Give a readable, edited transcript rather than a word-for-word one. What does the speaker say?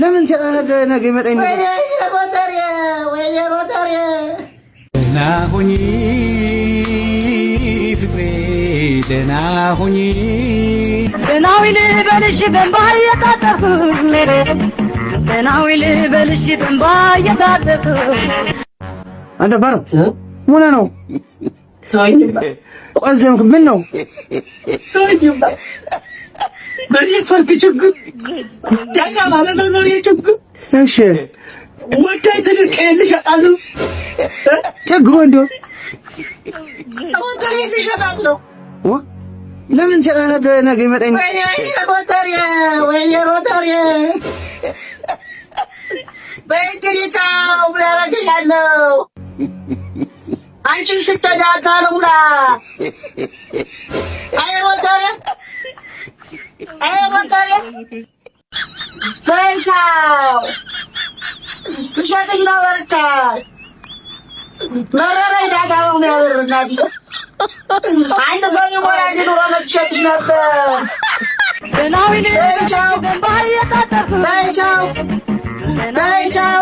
ለምን ሲያረደ ነገ ይመጣኝ ነው? ወይኔ ሮተሪ ደህና ሁኚ ፍቅሬ ደህና ሁኚ ደህናዊ ልበልሽ በእንባ እየታጠብኩ ደህናዊ ልበልሽ በእንባ እየታጠብኩ አንተ ባሮ ምን ነው ቆዘምክ? ምን ነው በኔትወርክ ችግር ዳታ ባለመኖር ችግር። እሺ ወዳይ ተልቀልሽ አጣሉ ችግሩ እንደው ሮተሪ ልሸጣለሁ። ለምን ሲያረደ ነገ ይመጣኝ ነው? ወይኔ ሮተሪ በእንግዲህ ምን አደርግልሃለሁ? አንቺን ስትዳታ ነውና አይ ሮተሪ በይቻው ውሸትሽ ነው። በርታ መረረኝ ዳታ ነው የሚያበር እናት አንድ ሰው ይሞላል ኑሮ መትሸትሽ ነበር። ደህናዊ ልበልሽ በይቻው በእንባ እየታጠብኩ በይቻው